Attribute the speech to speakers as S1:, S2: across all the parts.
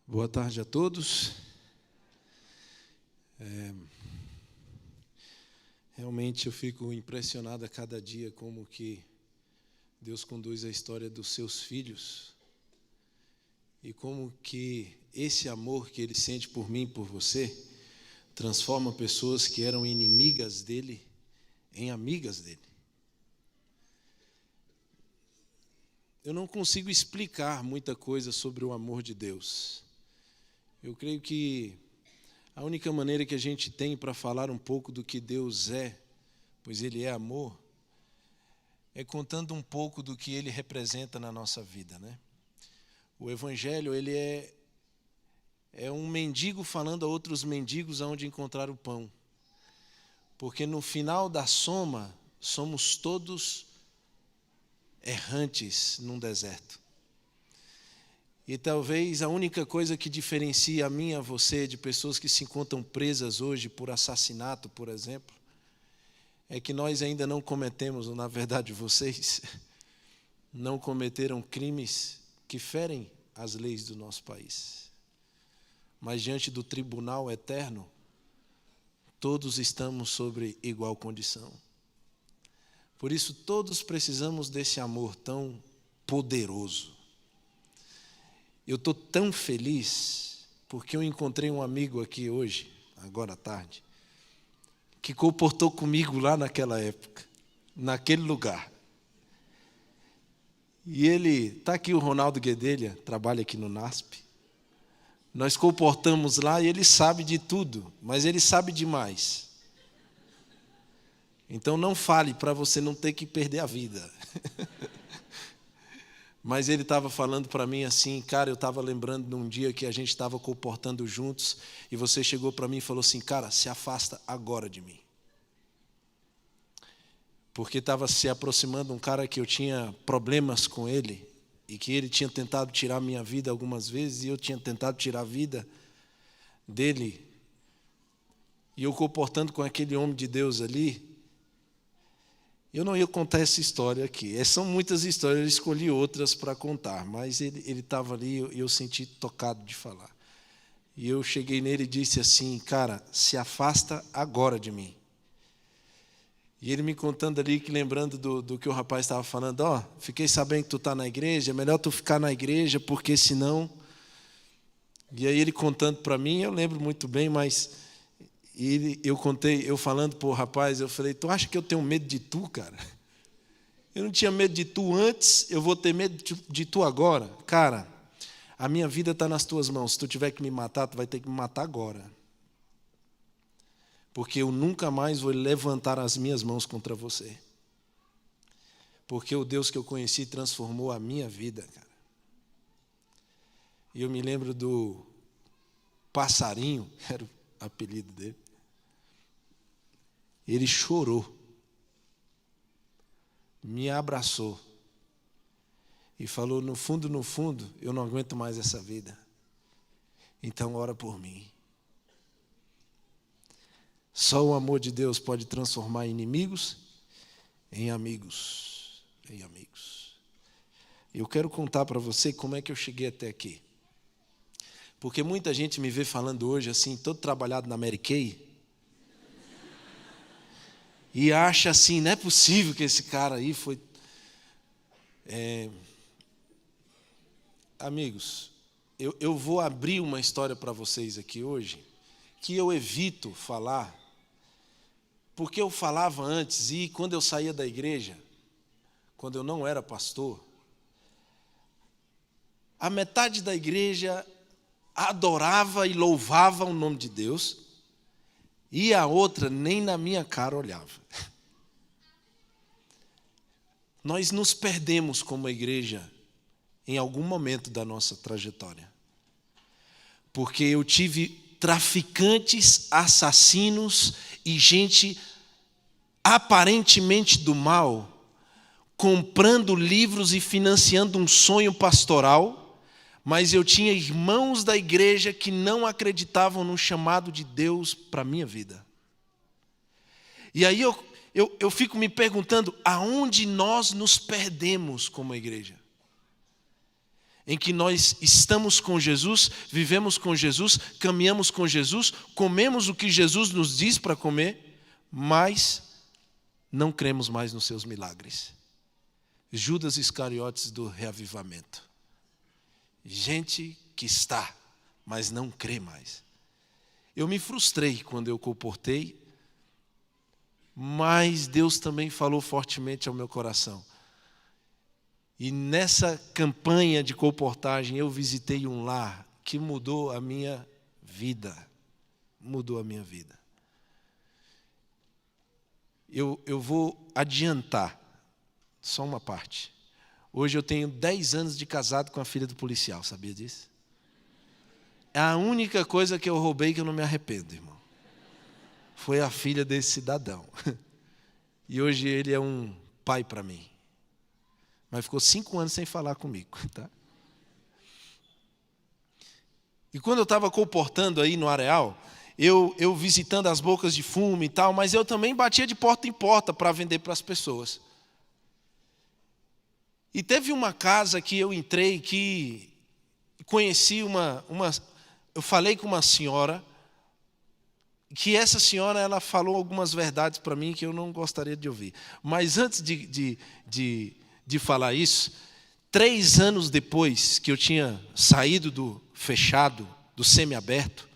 S1: Boa tarde a todos. Realmente eu fico impressionado a cada dia como que Deus conduz a história dos seus filhos e como que esse amor que Ele sente por mim e por você transforma pessoas que eram inimigas dEle em amigas dEle. Eu não consigo explicar muita coisa sobre o amor de Deus. Eu creio que a única maneira que a gente tem para falar um pouco do que Deus é, pois Ele é amor, é contando um pouco do que Ele representa na nossa vida, né? O Evangelho, ele é um mendigo falando a outros mendigos aonde encontrar o pão. Porque no final da soma, somos todos errantes num deserto. E talvez a única coisa que diferencia a mim e a você de pessoas que se encontram presas hoje por assassinato, por exemplo, é que nós ainda não cometemos, ou na verdade vocês, não cometeram crimes que ferem as leis do nosso país. Mas diante do tribunal eterno, todos estamos sobre igual condição. Por isso, todos precisamos desse amor tão poderoso. Eu estou tão feliz porque eu encontrei um amigo aqui hoje, agora à tarde, que comportou comigo lá naquela época, naquele lugar. E ele, está aqui o Ronaldo Guedelha, trabalha aqui no NASP. Nós comportamos lá e ele sabe de tudo, mas ele sabe demais. Então não fale para você não ter que perder a vida. Mas ele estava falando para mim assim, cara, eu estava lembrando de um dia que a gente estava comportando juntos e você chegou para mim e falou assim, cara, se afasta agora de mim. Porque estava se aproximando um cara que eu tinha problemas com ele e que ele tinha tentado tirar a minha vida algumas vezes e eu tinha tentado tirar a vida dele. E eu comportando com aquele homem de Deus ali, eu não ia contar essa história aqui. São muitas histórias, eu escolhi outras para contar, mas ele estava ali e eu senti tocado de falar. E eu cheguei nele e disse assim, cara, se afasta agora de mim. E ele me contando ali, que lembrando do que o rapaz estava falando, fiquei sabendo que tu está na igreja, é melhor tu ficar na igreja, porque senão... E aí ele contando para mim, eu lembro muito bem, mas... eu falando para o rapaz, eu falei, tu acha que eu tenho medo de tu, cara? Eu não tinha medo de tu antes, eu vou ter medo de tu agora? Cara, a minha vida está nas tuas mãos, se tu tiver que me matar, tu vai ter que me matar agora. Porque eu nunca mais vou levantar as minhas mãos contra você. Porque o Deus que eu conheci transformou a minha vida, cara. E eu me lembro do Passarinho, era o apelido dele. Ele chorou, me abraçou e falou, no fundo, eu não aguento mais essa vida. Então ora por mim. Só o amor de Deus pode transformar inimigos em amigos. Em amigos. Eu quero contar para você como é que eu cheguei até aqui. Porque muita gente me vê falando hoje assim, todo trabalhado na Mary Kay, e acha assim, não é possível que esse cara aí foi... Amigos, eu vou abrir uma história para vocês aqui hoje, que eu evito falar, porque eu falava antes, e quando eu saía da igreja, quando eu não era pastor, a metade da igreja adorava e louvava o nome de Deus, e a outra nem na minha cara olhava. Nós nos perdemos como igreja em algum momento da nossa trajetória. Porque eu tive traficantes, assassinos e gente aparentemente do mal comprando livros e financiando um sonho pastoral, mas eu tinha irmãos da igreja que não acreditavam no chamado de Deus para a minha vida. E aí eu fico me perguntando, aonde nós nos perdemos como igreja? em que nós estamos com Jesus, vivemos com Jesus, caminhamos com Jesus, comemos o que Jesus nos diz para comer, mas não cremos mais nos seus milagres. Judas Iscariotes do reavivamento. Gente que está, mas não crê mais. Eu me frustrei quando eu colportei, mas Deus também falou fortemente ao meu coração. E nessa campanha de colportagem eu visitei um lar que mudou a minha vida. Mudou a minha vida. Eu vou adiantar só uma parte. Hoje eu tenho 10 anos de casado com a filha do policial, sabia disso? É a única coisa que eu roubei que eu não me arrependo, irmão. Foi a filha desse cidadão. E hoje ele é um pai para mim. Mas ficou 5 anos sem falar comigo, tá? E quando eu estava colportando aí no Areal, eu visitando as bocas de fumo e tal, mas eu também batia de porta em porta para vender para as pessoas. E teve uma casa que eu entrei que conheci eu falei com uma senhora, que essa senhora ela falou algumas verdades para mim que eu não gostaria de ouvir. Mas antes de falar isso, 3 anos depois que eu tinha saído do fechado, do semiaberto,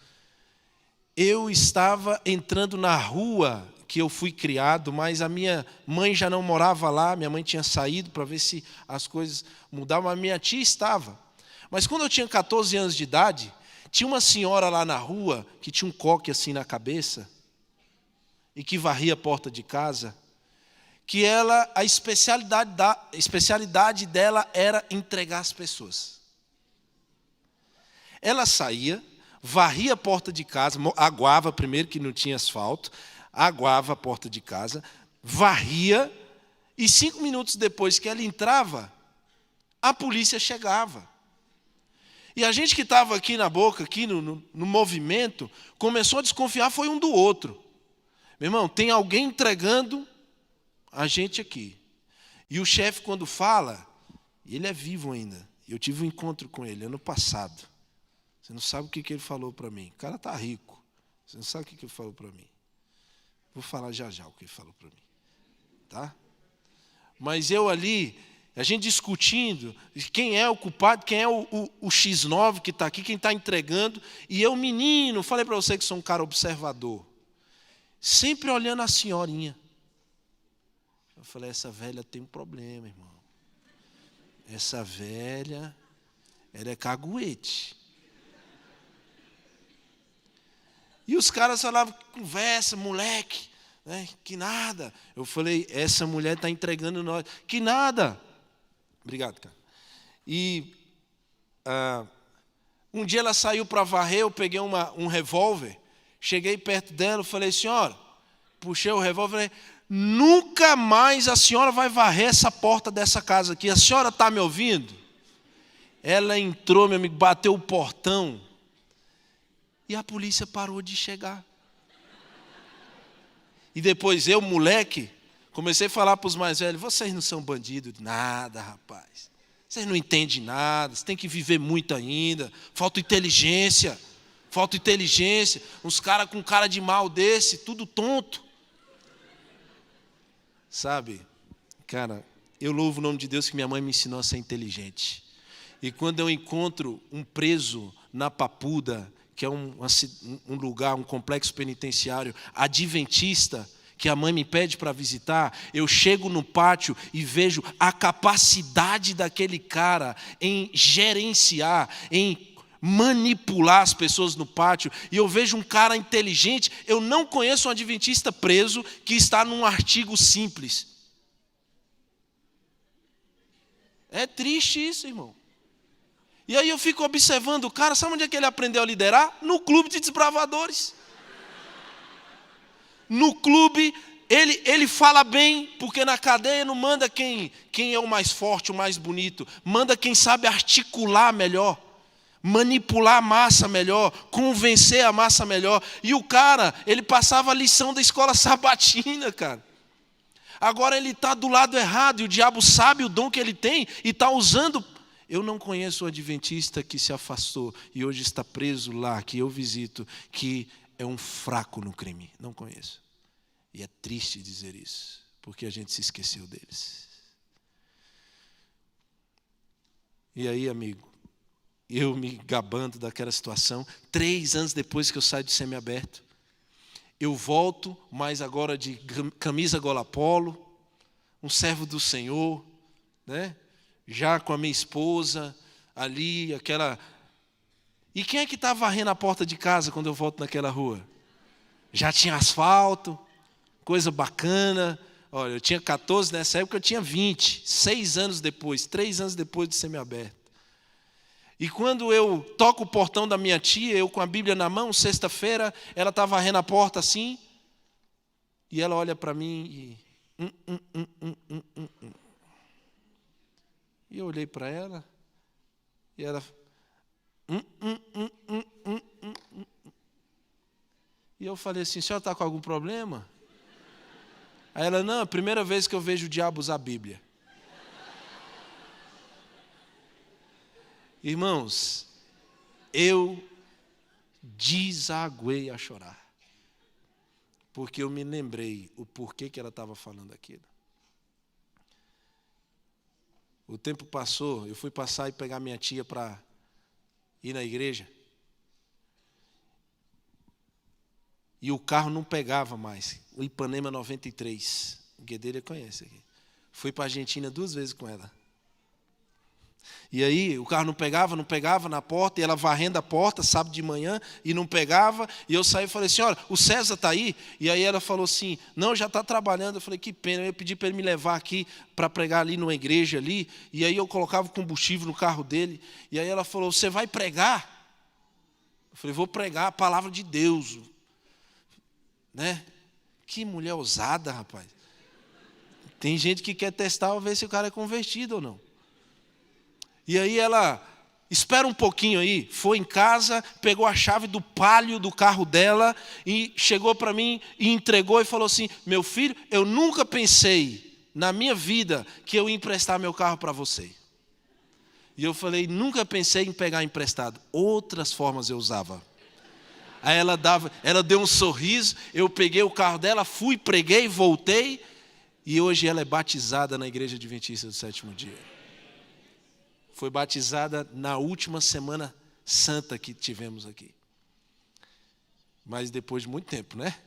S1: eu estava entrando na rua que eu fui criado, mas a minha mãe já não morava lá, minha mãe tinha saído para ver se as coisas mudavam, mas minha tia estava. Mas quando eu tinha 14 anos de idade, tinha uma senhora lá na rua que tinha um coque assim na cabeça e que varria a porta de casa, que a especialidade dela era entregar as pessoas. Ela saía, varria a porta de casa, aguava primeiro que não tinha asfalto, aguava a porta de casa, varria, e 5 minutos depois que ela entrava, a polícia chegava. E a gente que estava aqui na boca, aqui no movimento, começou a desconfiar, foi um do outro. Meu irmão, tem alguém entregando a gente aqui. E o chefe, quando fala, ele é vivo ainda. Eu tive um encontro com ele ano passado. Você não sabe o que ele falou para mim. O cara está rico. Você não sabe o que ele falou para mim. Vou falar já o que ele falou para mim. Tá? Mas eu ali, a gente discutindo, quem é o culpado, quem é o X9 que está aqui, quem está entregando. E eu, menino, falei para você que sou um cara observador. Sempre olhando a senhorinha. Eu falei, essa velha tem um problema, irmão. Essa velha, ela é caguete. E os caras falavam, conversa, moleque, né? Que nada. Eu falei, essa mulher está entregando nós. Que nada. Obrigado, cara. E um dia ela saiu para varrer, eu peguei um revólver, cheguei perto dela, falei, senhora, puxei o revólver e falei, nunca mais a senhora vai varrer essa porta dessa casa aqui. A senhora está me ouvindo? Ela entrou, meu amigo, bateu o portão. E a polícia parou de chegar. E depois eu, moleque, comecei a falar para os mais velhos, vocês não são bandidos de nada, rapaz. Vocês não entendem nada, vocês têm que viver muito ainda. Falta inteligência. Uns caras com cara de mal desse, tudo tonto. Sabe, cara, eu louvo o nome de Deus que minha mãe me ensinou a ser inteligente. E quando eu encontro um preso na Papuda, que é um lugar, um complexo penitenciário adventista, que a mãe me pede para visitar, eu chego no pátio e vejo a capacidade daquele cara em gerenciar, em manipular as pessoas no pátio, e eu vejo um cara inteligente. Eu não conheço um adventista preso que está num artigo simples. É triste isso, irmão. E aí eu fico observando o cara, sabe onde é que ele aprendeu a liderar? No clube de desbravadores. No clube, ele fala bem, porque na cadeia não manda quem é o mais forte, o mais bonito. Manda quem sabe articular melhor, manipular a massa melhor, convencer a massa melhor. E o cara, ele passava a lição da escola sabatina, cara. Agora ele está do lado errado, e o diabo sabe o dom que ele tem, e está usando Eu não conheço um adventista que se afastou e hoje está preso lá, que eu visito, que é um fraco no crime. Não conheço. E é triste dizer isso, porque a gente se esqueceu deles. E aí, amigo, eu me gabando daquela situação, 3 anos depois que eu saio de semiaberto, eu volto, mas agora de camisa gola polo, um servo do Senhor, né? Já com a minha esposa ali, aquela... E quem é que está varrendo a porta de casa quando eu volto naquela rua? Já tinha asfalto, coisa bacana. Olha, eu tinha 14, nessa época eu tinha 20, 6 anos depois, 3 anos depois de semiaberto. E quando eu toco o portão da minha tia, eu com a Bíblia na mão, sexta-feira, ela está varrendo a porta assim, e ela olha para mim e... E eu olhei para ela, e ela... E eu falei assim, a senhora está com algum problema? Aí ela, não, é a primeira vez que eu vejo o diabo usar a Bíblia. Irmãos, eu desaguei a chorar. Porque eu me lembrei o porquê que ela estava falando aquilo. O tempo passou, eu fui passar e pegar minha tia para ir na igreja. E o carro não pegava mais. O Ipanema 93. O Guedelha conhece aqui. Fui para a Argentina 2 vezes com ela. E aí o carro não pegava na porta, e ela varrendo a porta, sábado de manhã, e não pegava, e eu saí e falei, senhora, o César está aí? E aí ela falou assim, não, já está trabalhando. Eu falei, que pena, eu pedi para ele me levar aqui, para pregar ali numa igreja ali, e aí eu colocava combustível no carro dele, e aí ela falou, você vai pregar? Eu falei, vou pregar a palavra de Deus, né? Que mulher ousada, rapaz. Tem gente que quer testar, ver se o cara é convertido ou não. E aí ela, espera um pouquinho aí, foi em casa, pegou a chave do Palio do carro dela e chegou para mim e entregou e falou assim, meu filho, eu nunca pensei na minha vida que eu ia emprestar meu carro para você. E eu falei, nunca pensei em pegar emprestado. Outras formas eu usava. Aí ela deu um sorriso, eu peguei o carro dela, fui, preguei, voltei, e hoje ela é batizada na Igreja Adventista do Sétimo Dia. Foi batizada na última semana santa que tivemos aqui. Mas depois de muito tempo, né?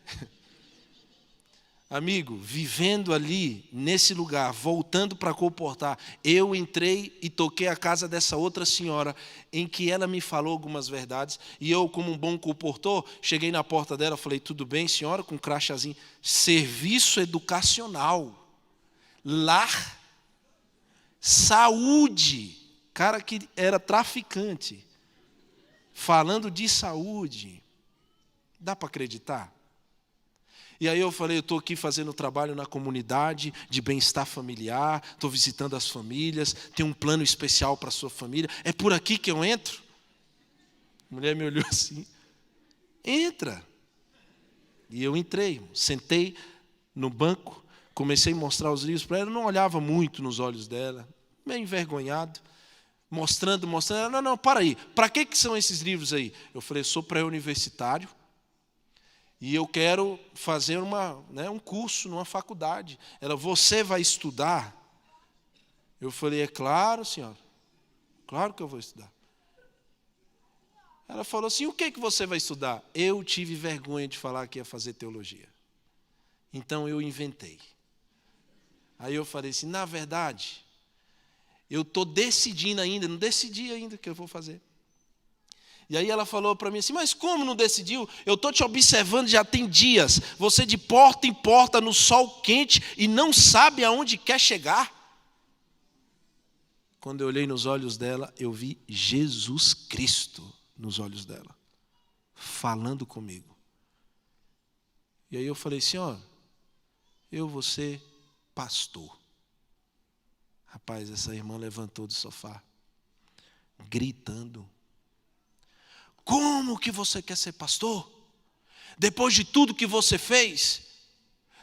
S1: Amigo, vivendo ali, nesse lugar, voltando para comportar, eu entrei e toquei a casa dessa outra senhora, em que ela me falou algumas verdades, e eu, como um bom comportor, cheguei na porta dela, falei, tudo bem, senhora, com um crachazinho, serviço educacional, lar, saúde, cara que era traficante, falando de saúde, dá para acreditar? E aí eu falei, eu estou aqui fazendo trabalho na comunidade de bem-estar familiar, estou visitando as famílias, tem um plano especial para a sua família, é por aqui que eu entro? A mulher me olhou assim, entra. E eu entrei, sentei no banco, comecei a mostrar os livros para ela, eu não olhava muito nos olhos dela, meio envergonhado, mostrando, ela, não, para aí, para que são esses livros aí? Eu falei, sou pré-universitário, e eu quero fazer um curso numa faculdade. Ela, você vai estudar? Eu falei, é claro, senhora. Claro que eu vou estudar. Ela falou assim, o que você vai estudar? Eu tive vergonha de falar que ia fazer teologia. Então eu inventei. Aí eu falei assim, na verdade, eu estou decidindo ainda, não decidi ainda o que eu vou fazer. E aí ela falou para mim assim, mas como não decidiu? Eu estou te observando já tem dias, você de porta em porta no sol quente e não sabe aonde quer chegar. Quando eu olhei nos olhos dela, eu vi Jesus Cristo nos olhos dela, falando comigo. E aí eu falei assim, ó, eu vou ser pastor. Rapaz, essa irmã levantou do sofá, gritando. Como que você quer ser pastor? Depois de tudo que você fez?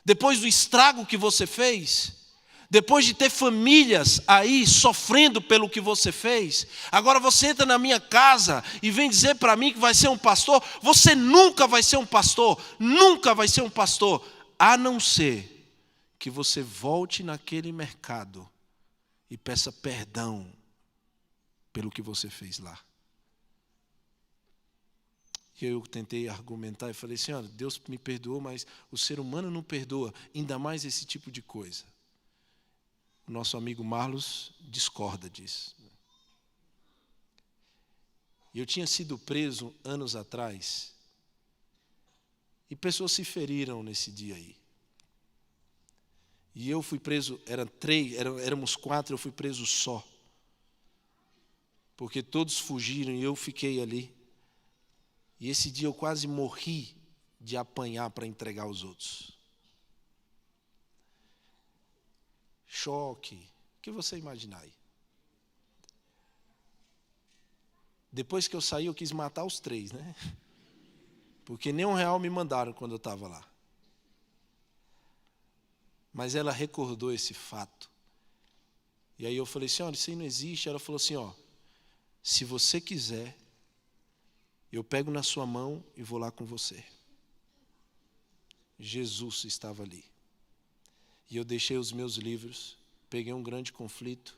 S1: Depois do estrago que você fez? Depois de ter famílias aí sofrendo pelo que você fez, agora você entra na minha casa e vem dizer para mim que vai ser um pastor. Você nunca vai ser um pastor, nunca vai ser um pastor, a não ser que você volte naquele mercado e peça perdão pelo que você fez lá. E eu tentei argumentar e falei, Senhora, Deus me perdoou, mas o ser humano não perdoa, ainda mais esse tipo de coisa. O nosso amigo Marlos discorda disso. Eu tinha sido preso anos atrás e pessoas se feriram nesse dia aí. E eu fui preso, éramos 4, eu fui preso só. Porque todos fugiram e eu fiquei ali. E esse dia eu quase morri de apanhar para entregar aos outros. Choque, o que você imaginar aí? Depois que eu saí, eu quis matar os 3, né? Porque nem R$1 me mandaram quando eu estava lá. Mas ela recordou esse fato. E aí eu falei, Senhora, isso aí não existe. Ela falou assim, se você quiser, eu pego na sua mão e vou lá com você. Jesus estava ali. E eu deixei os meus livros, peguei um grande conflito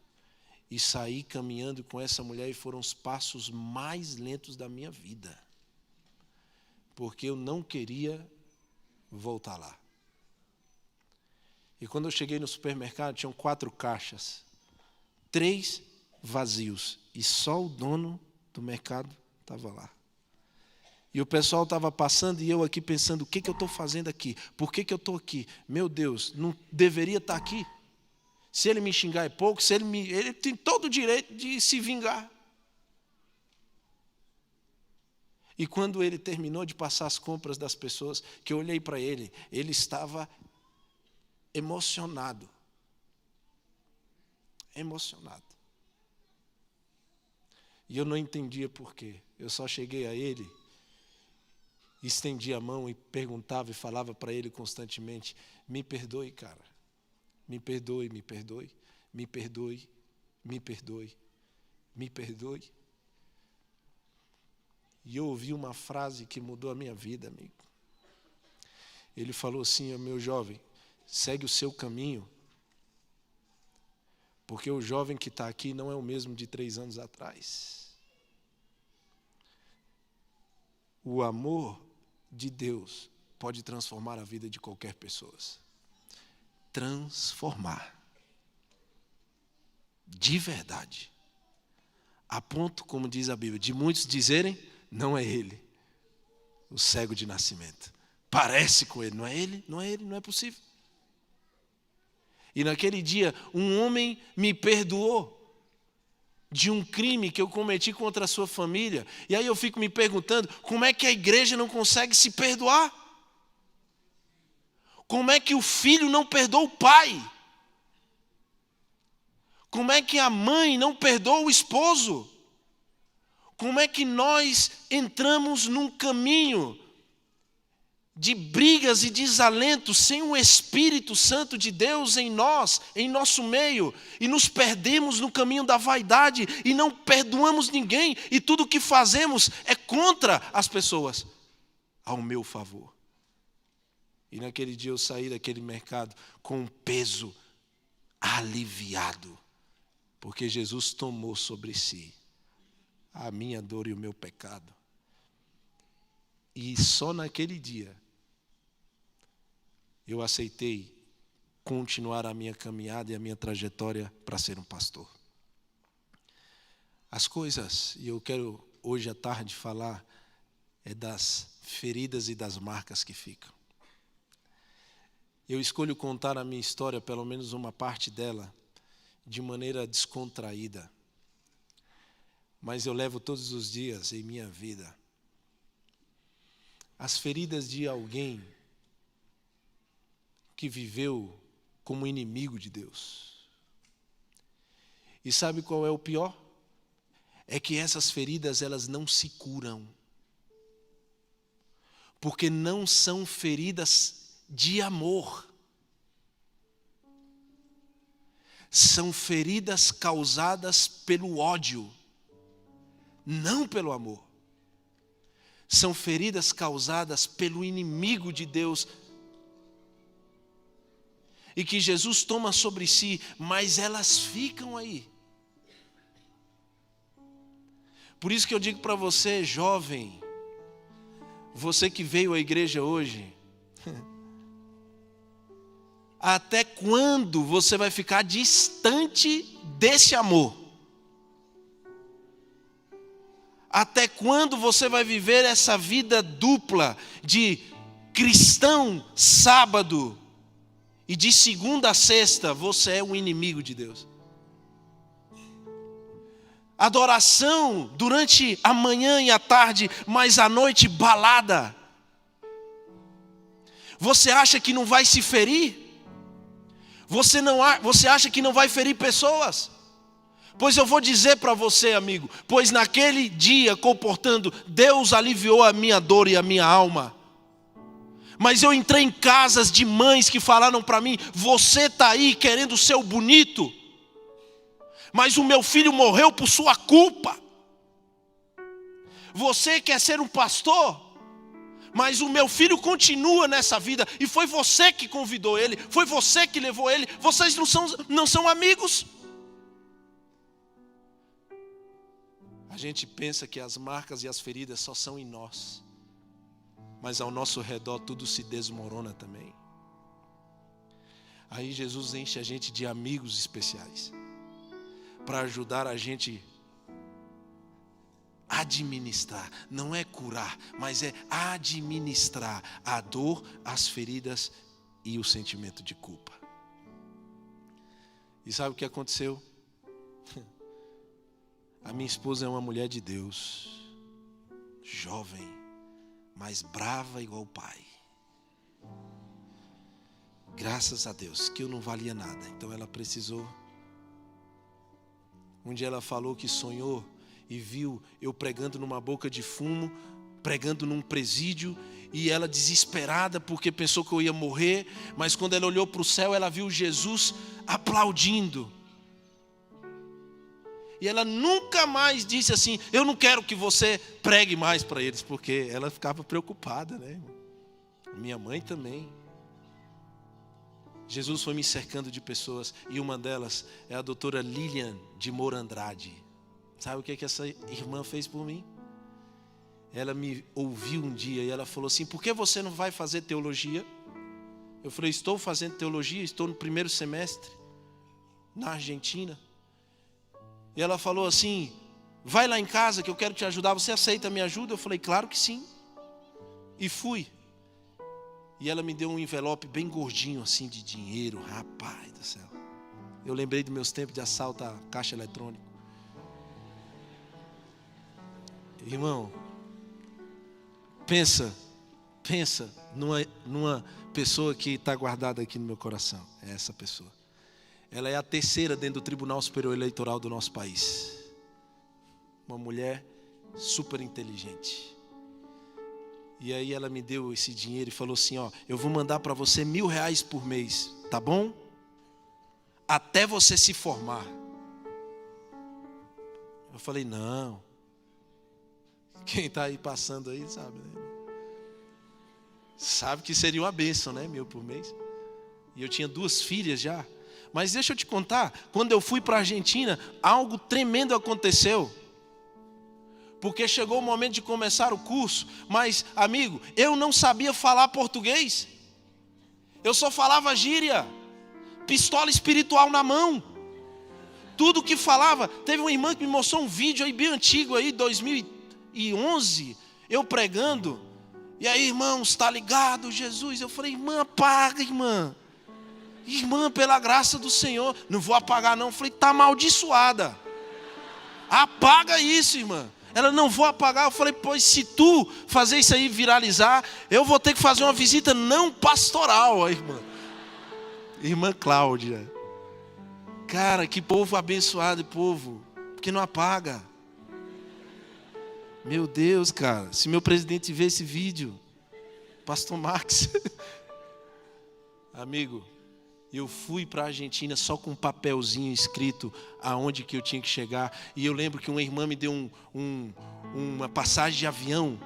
S1: e saí caminhando com essa mulher, e foram os passos mais lentos da minha vida. Porque eu não queria voltar lá. E quando eu cheguei no supermercado, tinham 4 caixas, 3 vazios, e só o dono do mercado estava lá. E o pessoal estava passando e eu aqui pensando, o que eu estou fazendo aqui? Por que eu estou aqui? Meu Deus, não deveria estar aqui. Se ele me xingar é pouco, ele tem todo o direito de se vingar. E quando ele terminou de passar as compras das pessoas, que eu olhei para ele, ele estava emocionado. Emocionado. E eu não entendia por quê. Eu só cheguei a ele, estendia a mão e perguntava e falava para ele constantemente, me perdoe, cara. Me perdoe, me perdoe, me perdoe, me perdoe, me perdoe. E eu ouvi uma frase que mudou a minha vida, amigo. Ele falou assim, meu jovem, segue o seu caminho, porque o jovem que está aqui não é o mesmo de 3 anos atrás. O amor de Deus pode transformar a vida de qualquer pessoa. Transformar. De verdade. A ponto, como diz a Bíblia, de muitos dizerem, não é ele, o cego de nascimento. Parece com ele, não é ele, não é ele, não é possível. E naquele dia, um homem me perdoou de um crime que eu cometi contra a sua família. E aí eu fico me perguntando, como é que a igreja não consegue se perdoar? Como é que o filho não perdoa o pai? Como é que a mãe não perdoa o esposo? Como é que nós entramos num caminho de brigas e desalentos sem o Espírito Santo de Deus em nós, em nosso meio, e nos perdemos no caminho da vaidade e não perdoamos ninguém, e tudo o que fazemos é contra as pessoas, ao meu favor. E naquele dia eu saí daquele mercado com um peso aliviado, porque Jesus tomou sobre si a minha dor e o meu pecado. E só naquele dia eu aceitei continuar a minha caminhada e a minha trajetória para ser um pastor. As coisas, e eu quero hoje à tarde falar, é das feridas e das marcas que ficam. Eu escolho contar a minha história, pelo menos uma parte dela, de maneira descontraída. Mas eu levo todos os dias em minha vida as feridas de alguém que viveu como inimigo de Deus. E sabe qual é o pior? É que essas feridas, elas não se curam. Porque não são feridas de amor. são feridas causadas pelo ódio, não pelo amor. São feridas causadas pelo inimigo de Deus, e que Jesus toma sobre si, mas elas ficam aí. Por isso que eu digo para você, jovem, você que veio à igreja hoje, até quando você vai ficar distante desse amor? Até quando você vai viver essa vida dupla de cristão sábado e de segunda a sexta você é um inimigo de Deus? Adoração durante a manhã e a tarde, mas à noite balada. Você acha que não vai se ferir? Você acha que não vai ferir pessoas? Pois eu vou dizer para você, amigo, pois naquele dia comportando, Deus aliviou a minha dor e a minha alma. Mas eu entrei em casas de mães que falaram para mim: você está aí querendo ser o bonito, mas o meu filho morreu por sua culpa. Você quer ser um pastor, mas o meu filho continua nessa vida, e foi você que convidou ele, foi você que levou ele, vocês não são amigos. A gente pensa que as marcas e as feridas só são em nós, mas ao nosso redor tudo se desmorona também. Aí Jesus enche a gente de amigos especiais, para ajudar a gente a administrar, não é curar, mas é administrar a dor, as feridas e o sentimento de culpa. E sabe o que aconteceu? A minha esposa é uma mulher de Deus, jovem, mas brava igual o pai. Graças a Deus que eu não valia nada, então ela precisou. Um dia ela falou que sonhou e viu eu pregando numa boca de fumo, pregando num presídio, e ela desesperada porque pensou que eu ia morrer, mas quando ela olhou para o céu, ela viu Jesus aplaudindo. E ela nunca mais disse assim: eu não quero que você pregue mais para eles, porque ela ficava preocupada, né? Minha mãe também. Jesus foi me cercando de pessoas, e uma delas é a doutora Lilian de Moura Andrade. Sabe o que essa irmã fez por mim? Ela me ouviu um dia e ela falou assim: por que você não vai fazer teologia? Eu falei: estou fazendo teologia, estou no primeiro semestre, na Argentina. E ela falou assim: vai lá em casa que eu quero te ajudar, você aceita a minha ajuda? Eu falei: claro que sim. E fui. E ela me deu um envelope bem gordinho assim de dinheiro, rapaz do céu. Eu lembrei dos meus tempos de assalto à caixa eletrônica. Irmão, pensa numa pessoa que está guardada aqui no meu coração. É essa pessoa. Ela é a terceira dentro do Tribunal Superior Eleitoral do nosso país. Uma mulher super inteligente. E aí ela me deu esse dinheiro e falou assim: ó, eu vou mandar para você R$1.000 por mês, tá bom? Até você se formar. Eu falei: não. Quem está aí passando aí sabe, né? Sabe que seria uma bênção, né? 1.000 por mês. E eu tinha 2 filhas já. Mas deixa eu te contar, quando eu fui para a Argentina, algo tremendo aconteceu. Porque chegou o momento de começar o curso, mas, amigo, eu não sabia falar português. Eu só falava gíria, pistola espiritual na mão. Tudo que falava, teve uma irmã que me mostrou um vídeo aí bem antigo, aí, 2011, eu pregando. E aí, irmãos, está ligado, Jesus? Eu falei: irmã, apaga, irmã. Irmã, pela graça do Senhor. Não vou apagar não. Eu falei: está amaldiçoada. Apaga isso, irmã. Ela: não vou apagar. Eu falei: pois se tu fazer isso aí viralizar, eu vou ter que fazer uma visita não pastoral. A irmã Cláudia. Cara, que povo abençoado, povo, porque não apaga. Meu Deus, cara, se meu presidente ver esse vídeo, Pastor Max, amigo, Eu fui para a Argentina só com um papelzinho escrito aonde que eu tinha que chegar. E eu lembro que uma irmã me deu uma passagem de avião.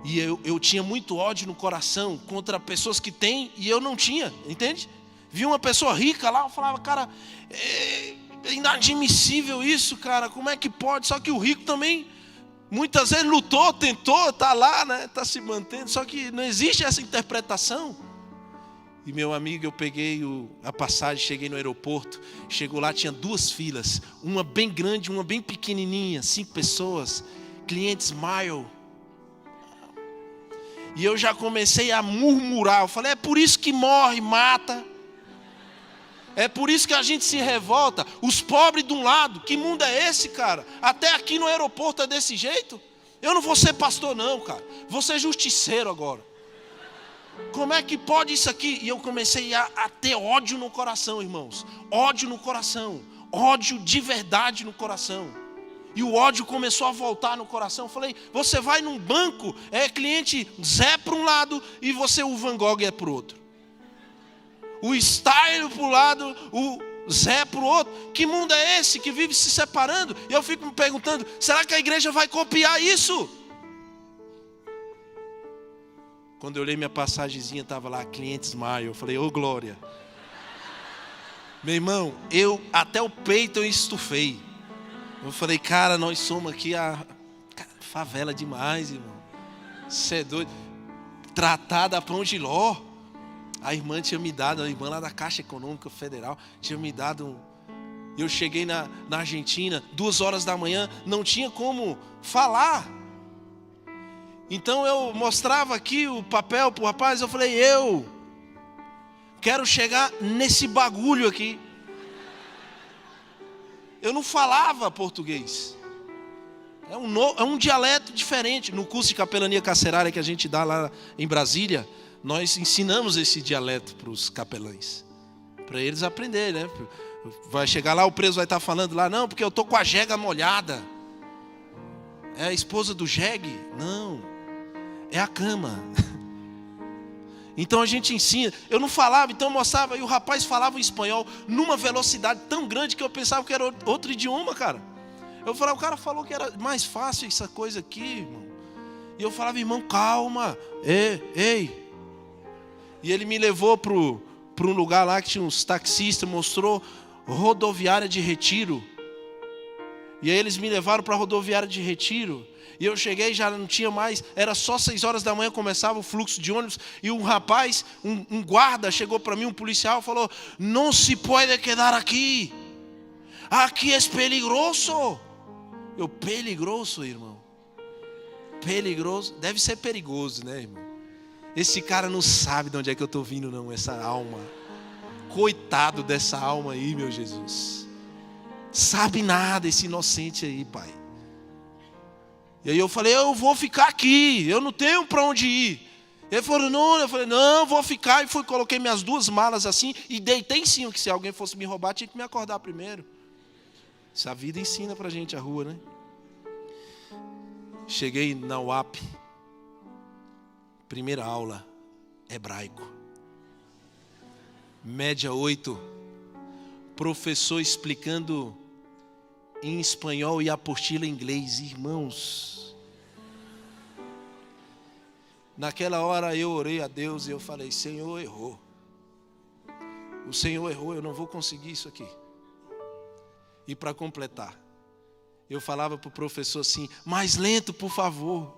S1: E eu tinha muito ódio no coração contra pessoas que têm e eu não tinha, entende? Vi uma pessoa rica lá, eu falava, cara, é inadmissível isso, cara, como é que pode? Só que o rico também, muitas vezes lutou, tentou, está lá, né? Está se mantendo, só que não existe essa interpretação. E meu amigo, eu peguei a passagem, cheguei no aeroporto, chegou lá, tinha 2 filas, uma bem grande, uma bem pequenininha, 5 pessoas, clientes Smile. E eu já comecei a murmurar, eu falei, é por isso que morre, mata. É por isso que a gente se revolta, os pobres de um lado, que mundo é esse, cara? Até aqui no aeroporto é desse jeito? Eu não vou ser pastor não, cara, vou ser justiceiro agora. Como é que pode isso aqui? E eu comecei a ter ódio no coração, irmãos. Ódio no coração. Ódio de verdade no coração. E o ódio começou a voltar no coração. Eu falei, você vai num banco, é cliente Zé para um lado e você o Van Gogh é para o outro. O Style para o lado, o Zé para o outro. Que mundo é esse que vive se separando? E eu fico me perguntando, será que a igreja vai copiar isso? Quando eu olhei minha passagemzinha, estava lá, cliente Smile. Eu falei, ô glória. Meu irmão, até o peito eu estufei. Eu falei, cara, nós somos aqui favela demais, irmão. Você é doido. Tratada a pão de ló. A irmã tinha me dado, a irmã lá da Caixa Econômica Federal, tinha me dado Eu cheguei na Argentina, 2 horas da manhã, não tinha como falar. Então eu mostrava aqui o papel para o rapaz, eu falei, eu quero chegar nesse bagulho aqui. Eu não falava português. É um dialeto diferente. No curso de capelania carcerária que a gente dá lá em Brasília, nós ensinamos esse dialeto para os capelães, para eles aprenderem, né? Vai chegar lá, o preso vai estar falando lá, não, porque eu estou com a jega molhada. É a esposa do jegue? Não, é a cama. Então a gente ensina. Eu não falava, então eu mostrava, e o rapaz falava em espanhol numa velocidade tão grande que eu pensava que era outro idioma, cara. Eu falava, o cara falou que era mais fácil essa coisa aqui, irmão. E eu falava, irmão, calma, ei. E ele me levou para um lugar lá que tinha uns taxistas, mostrou rodoviária de Retiro. E aí eles me levaram para a rodoviária de Retiro. E eu cheguei, já não tinha mais, era só 6 horas da manhã, começava o fluxo de ônibus. E um rapaz, um guarda, chegou para mim, um policial, falou, não se pode quedar aqui. Aqui é peligroso. Eu, peligroso, irmão? Peligroso? Deve ser perigoso, né, irmão? Esse cara não sabe de onde é que eu estou vindo, não, essa alma. Coitado dessa alma aí, meu Jesus. Sabe nada esse inocente aí, pai. E aí eu falei, eu vou ficar aqui, eu não tenho para onde ir. Ele falou, não, eu falei, não, vou ficar. E fui, coloquei minhas 2 malas assim e deitei em cima, que se alguém fosse me roubar, tinha que me acordar primeiro. Essa vida ensina pra gente a rua, né? Cheguei na UAP, primeira aula, hebraico. Média 8, professor explicando em espanhol e apostila em inglês, irmãos. Naquela hora eu orei a Deus e eu falei, Senhor errou. O Senhor errou, eu não vou conseguir isso aqui. E para completar, eu falava para o professor assim, mais lento, por favor.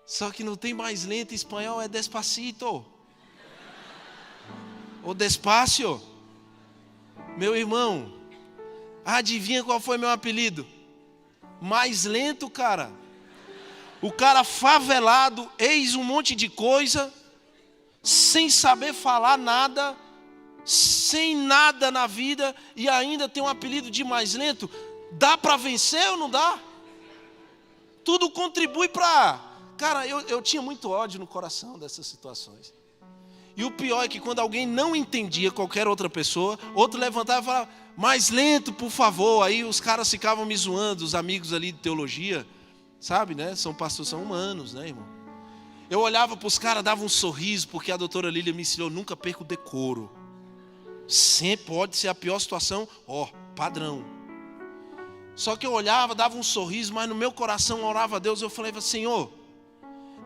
S1: Só que não tem mais lento em espanhol, é despacito. Ou despacio. Meu irmão, adivinha qual foi meu apelido? Mais lento, cara. O cara favelado, eis um monte de coisa, sem saber falar nada, sem nada na vida, e ainda tem um apelido de mais lento. Dá para vencer ou não dá? Tudo contribui para... Cara, eu tinha muito ódio no coração dessas situações. E o pior é que quando alguém não entendia qualquer outra pessoa, outro levantava e falava, mais lento, por favor. Aí os caras ficavam me zoando, os amigos ali de teologia, sabe, né? São pastores, são humanos, né, irmão? Eu olhava para os caras, dava um sorriso, porque a doutora Lília me ensinou, nunca perca o decoro. Sempre pode ser a pior situação, padrão. Só que eu olhava, dava um sorriso, mas no meu coração eu orava a Deus, eu falei, Senhor,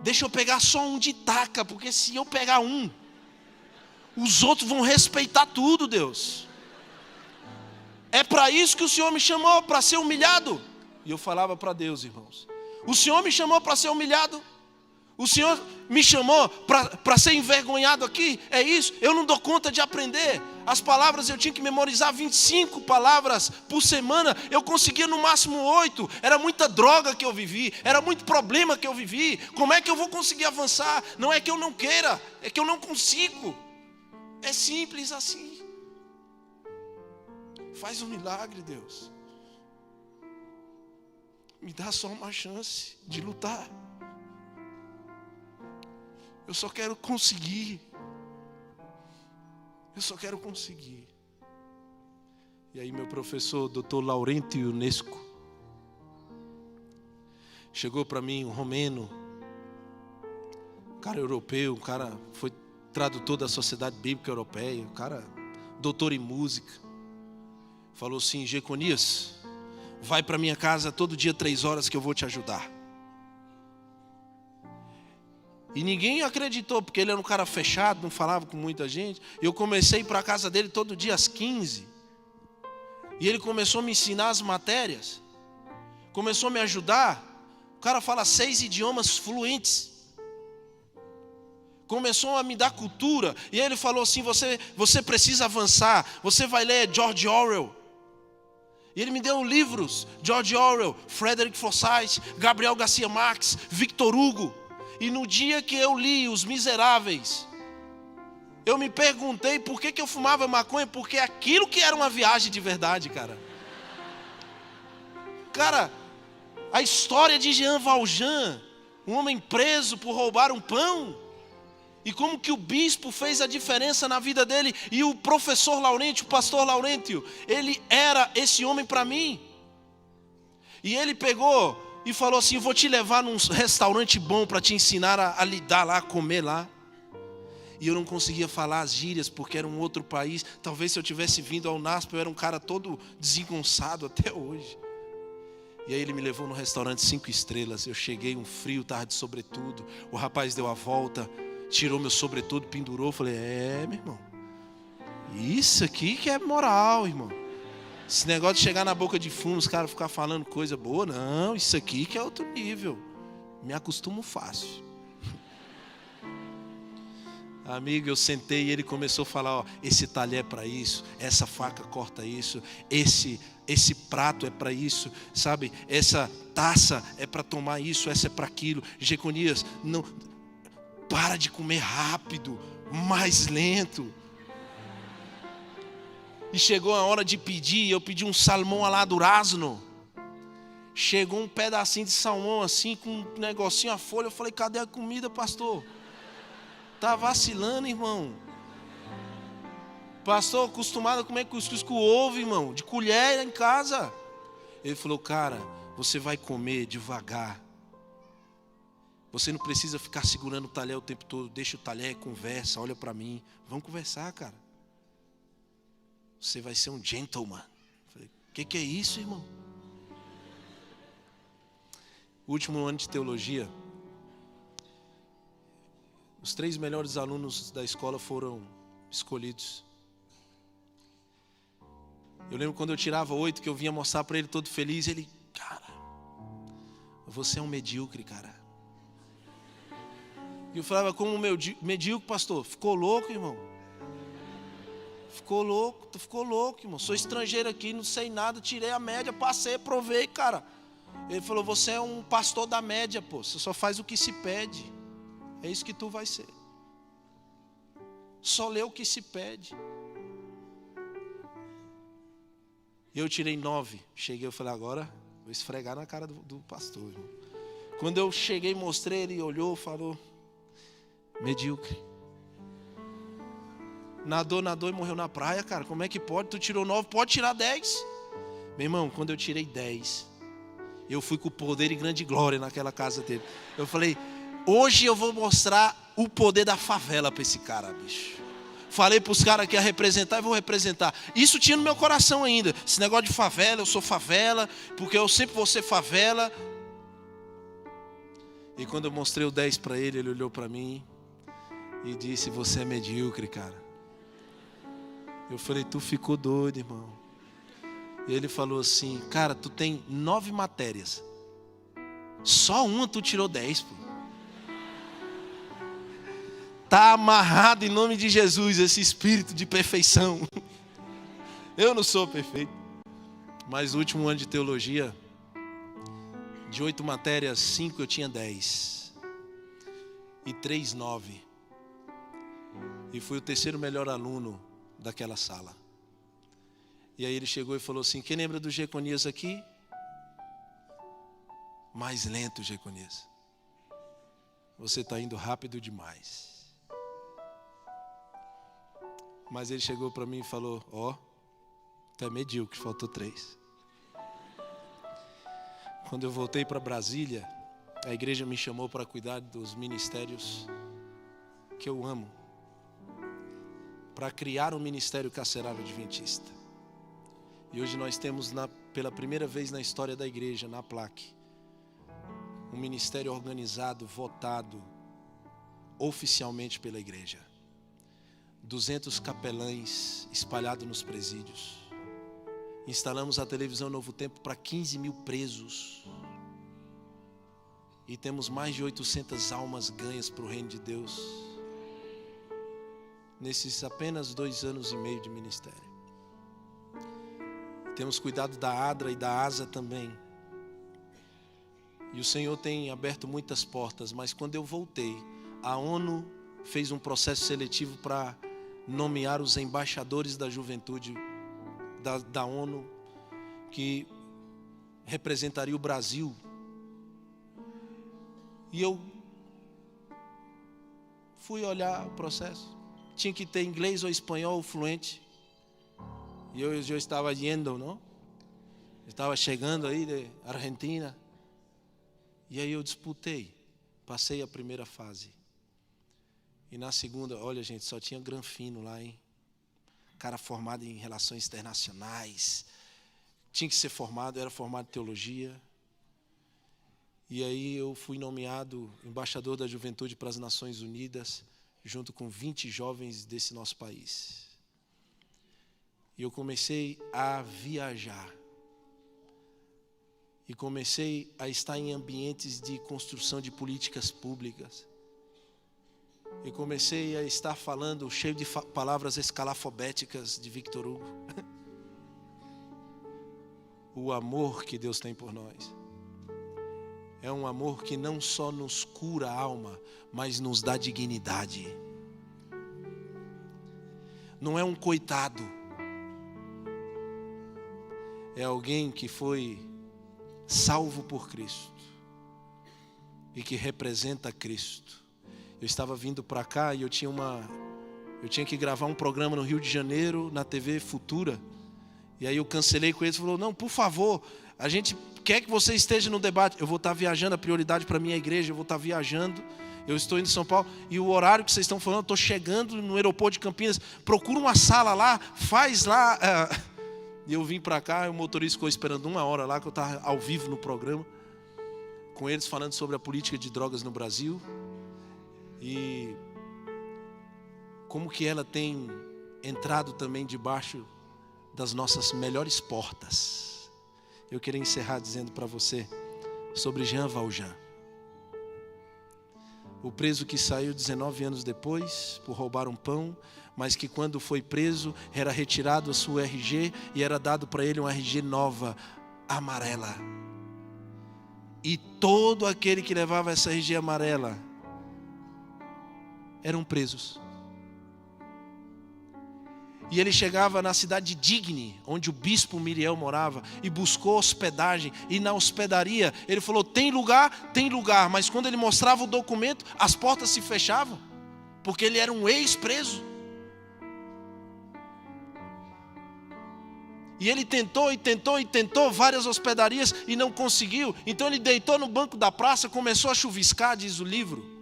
S1: deixa eu pegar só um de taca, porque se eu pegar um, os outros vão respeitar tudo, Deus. É para isso que o Senhor me chamou, para ser humilhado. E eu falava para Deus, irmãos, o Senhor me chamou para ser humilhado? O Senhor me chamou para ser envergonhado aqui? É isso? Eu não dou conta de aprender. As palavras eu tinha que memorizar 25 palavras por semana. Eu conseguia no máximo 8. Era muita droga que eu vivi. Era muito problema que eu vivi. Como é que eu vou conseguir avançar? Não é que eu não queira, é que eu não consigo. É simples assim. Faz um milagre, Deus. Me dá só uma chance de lutar. Eu só quero conseguir. Eu só quero conseguir. E aí meu professor, Dr. Laurentio Ionescu, chegou para mim, um romeno, um cara europeu, um cara foi tradutor da Sociedade Bíblica Europeia, um cara doutor em música. Falou assim, Jeconias, vai para minha casa todo dia 3 horas que eu vou te ajudar. E ninguém acreditou, porque ele era um cara fechado, não falava com muita gente. Eu comecei a ir para a casa dele todo dia às 15. E ele começou a me ensinar as matérias. Começou a me ajudar. O cara fala 6 idiomas fluentes. Começou a me dar cultura. E ele falou assim, você precisa avançar. Você vai ler George Orwell. E ele me deu livros. George Orwell, Frederick Forsyth, Gabriel Garcia Marques, Victor Hugo. E no dia que eu li Os Miseráveis, eu me perguntei por que eu fumava maconha, porque aquilo que era uma viagem de verdade, cara. Cara, a história de Jean Valjean, um homem preso por roubar um pão, e como que o bispo fez a diferença na vida dele, e o professor Laurentio, o pastor Laurentio, ele era esse homem para mim. E ele pegou e falou assim, vou te levar num restaurante bom para te ensinar a lidar lá, a comer lá. E eu não conseguia falar as gírias, porque era um outro país. Talvez se eu tivesse vindo ao NASP, eu era um cara todo desengonçado até hoje. E aí ele me levou num restaurante 5 estrelas. Eu cheguei, um frio, tarde de sobretudo. O rapaz deu a volta, tirou meu sobretudo, pendurou. Eu falei, meu irmão, isso aqui que é moral, irmão. Esse negócio de chegar na boca de fumo, os caras ficar falando coisa boa, não, isso aqui que é outro nível. Me acostumo fácil. Amigo, eu sentei e ele começou a falar, esse talher é para isso, essa faca corta isso, esse prato é para isso, sabe? Essa taça é para tomar isso, essa é para aquilo. Jeconias, não, para de comer rápido, mais lento. E chegou a hora de pedir, eu pedi um salmão alá durazno. Chegou um pedacinho de salmão assim, com um negocinho a folha. Eu falei, cadê a comida, pastor? Tá vacilando, irmão. Pastor, acostumado a comer cuscuz com ovo, irmão, de colher em casa. Ele falou, cara, você vai comer devagar. Você não precisa ficar segurando o talher o tempo todo. Deixa o talher, conversa, olha para mim. Vamos conversar, cara. Você vai ser um gentleman. Falei, o que é isso, irmão? Último ano de teologia. Os 3 melhores alunos da escola foram escolhidos. Eu lembro quando eu tirava 8, que eu vinha mostrar para ele todo feliz. Ele, cara, você é um medíocre, cara. E eu falava, como medíocre, pastor? Ficou louco, irmão? Ficou louco, irmão. Sou estrangeiro aqui, não sei nada, tirei a média, passei, provei, cara. Ele falou, você é um pastor da média, pô. Você só faz o que se pede. É isso que tu vai ser. Só lê o que se pede. Eu tirei 9. Cheguei, eu falei, agora vou esfregar na cara do pastor, irmão. Quando eu cheguei, mostrei, ele olhou, falou, medíocre. Nadou e morreu na praia, cara. Como é que pode? Tu tirou 9, pode tirar 10. Meu irmão, quando eu tirei 10, eu fui com poder e grande glória naquela casa dele. Eu falei, Hoje eu vou mostrar o poder da favela para esse cara, bicho. Falei para os caras que ia representar e vou representar. Isso tinha no meu coração ainda. Esse negócio de favela, eu sou favela, porque eu sempre vou ser favela. E quando eu mostrei o 10 para ele, ele olhou para mim e disse: você é medíocre, cara. Eu falei: tu ficou doido, irmão. E ele falou assim: cara, tu tem 9 matérias. Só uma tu tirou 10, pô. Está amarrado em nome de Jesus esse espírito de perfeição. Eu não sou perfeito. Mas o último ano de teologia, de 8 matérias, 5 eu tinha 10. E 3, 9. E fui o terceiro melhor aluno daquela sala. E aí ele chegou e falou assim: quem lembra do Jeconias aqui? Mais lento, Jeconias. Você está indo rápido demais. Mas ele chegou para mim e falou: ó, tu é medíocre, faltou 3. Quando eu voltei para Brasília, a igreja me chamou para cuidar dos ministérios que eu amo, para criar um ministério carcerário adventista. E hoje nós temos, pela primeira vez na história da igreja, na plaque, um ministério organizado, votado oficialmente pela igreja. 200 capelães espalhados nos presídios. Instalamos a televisão Novo Tempo para 15 mil presos. E temos mais de 800 almas ganhas para o reino de Deus. Nesses apenas 2 anos e meio de ministério. Temos cuidado da ADRA e da ASA também. E o Senhor tem aberto muitas portas. Mas quando eu voltei, a ONU fez um processo seletivo para nomear os embaixadores da juventude da ONU, que representaria o Brasil. E eu fui olhar o processo. Tinha que ter inglês ou espanhol fluente. E eu já estava indo, não? Estava chegando aí de Argentina. E aí eu disputei. Passei a primeira fase. E na segunda, olha gente, só tinha granfino lá, hein? Cara formado em relações internacionais. Tinha que ser formado, era formado em teologia. E aí eu fui nomeado embaixador da juventude para as Nações Unidas, junto com 20 jovens desse nosso país. E eu comecei a viajar. E comecei a estar em ambientes de construção de políticas públicas. E comecei a estar falando cheio de palavras escalafobéticas de Victor Hugo. O amor que Deus tem por nós é um amor que não só nos cura a alma, mas nos dá dignidade. Não é um coitado. É alguém que foi salvo por Cristo e que representa Cristo. Eu estava vindo para cá e eu tinha que gravar um programa no Rio de Janeiro, na TV Futura. E aí eu cancelei com eles, falou: não, por favor, a gente quer que você esteja no debate. Eu vou estar viajando, a prioridade para a minha igreja, eu vou estar viajando. Eu estou indo em São Paulo e o horário que vocês estão falando, eu estou chegando no aeroporto de Campinas. Procura uma sala lá, faz lá. E eu vim para cá, o motorista ficou esperando 1 hora lá, que eu estava ao vivo no programa, com eles falando sobre a política de drogas no Brasil. E como que ela tem entrado também debaixo das nossas melhores portas. Eu queria encerrar dizendo para você sobre Jean Valjean. O preso que saiu 19 anos depois por roubar um pão, mas que quando foi preso era retirado a sua RG e era dado para ele uma RG nova, amarela. E todo aquele que levava essa RG amarela eram presos. E ele chegava na cidade de Digne, onde o bispo Miriel morava, e buscou hospedagem. E na hospedaria ele falou: tem lugar, mas quando ele mostrava o documento, as portas se fechavam, porque ele era um ex-preso. E ele tentou várias hospedarias e não conseguiu. Então ele deitou no banco da praça, começou a chuviscar, diz o livro.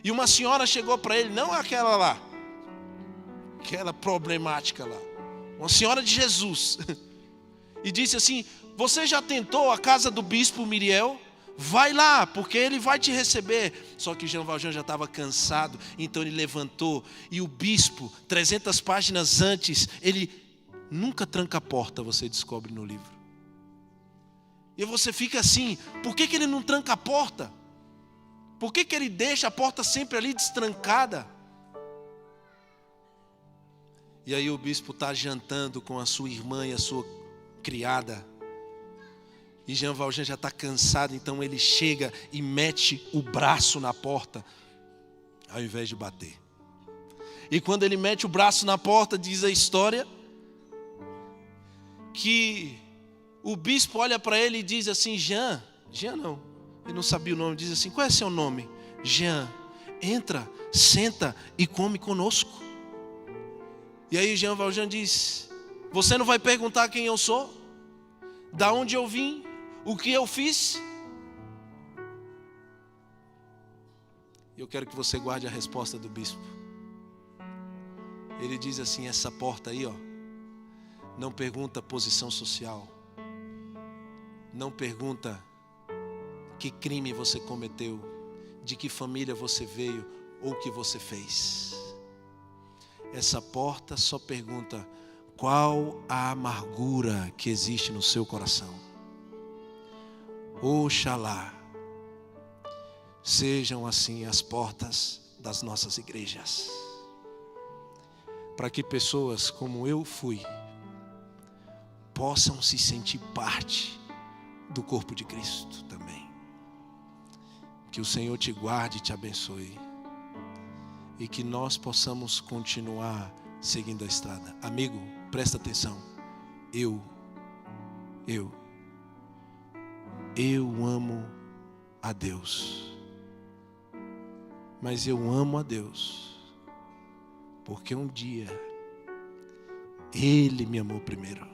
S1: E uma senhora chegou para ele, não aquela lá, aquela problemática lá, uma senhora de Jesus, e disse assim: você já tentou a casa do bispo Miriel? Vai lá, porque ele vai te receber. Só que Jean Valjean já estava cansado, então ele levantou. E o bispo, 300 páginas antes, ele nunca tranca a porta, você descobre no livro. E você fica assim: por que ele não tranca a porta? Por que ele deixa a porta sempre ali destrancada? E aí o bispo está jantando com a sua irmã e a sua criada. E Jean Valjean já está cansado, então ele chega e mete o braço na porta, ao invés de bater. E quando ele mete o braço na porta, diz a história, que o bispo olha para ele e diz assim: Jean não, ele não sabia o nome, diz assim: qual é seu nome? Jean, entra, senta e come conosco. E aí Jean Valjean diz: você não vai perguntar quem eu sou? Da onde eu vim? O que eu fiz? Eu quero que você guarde a resposta do bispo. Ele diz assim: essa porta aí, ó, não pergunta posição social, não pergunta que crime você cometeu, de que família você veio ou o que você fez. Essa porta só pergunta: qual a amargura que existe no seu coração? Oxalá sejam assim as portas das nossas igrejas, para que pessoas como eu fui possam se sentir parte do corpo de Cristo também. Que o Senhor te guarde e te abençoe, e que nós possamos continuar seguindo a estrada. Amigo, presta atenção. Eu amo a Deus, mas eu amo a Deus porque um dia Ele me amou primeiro.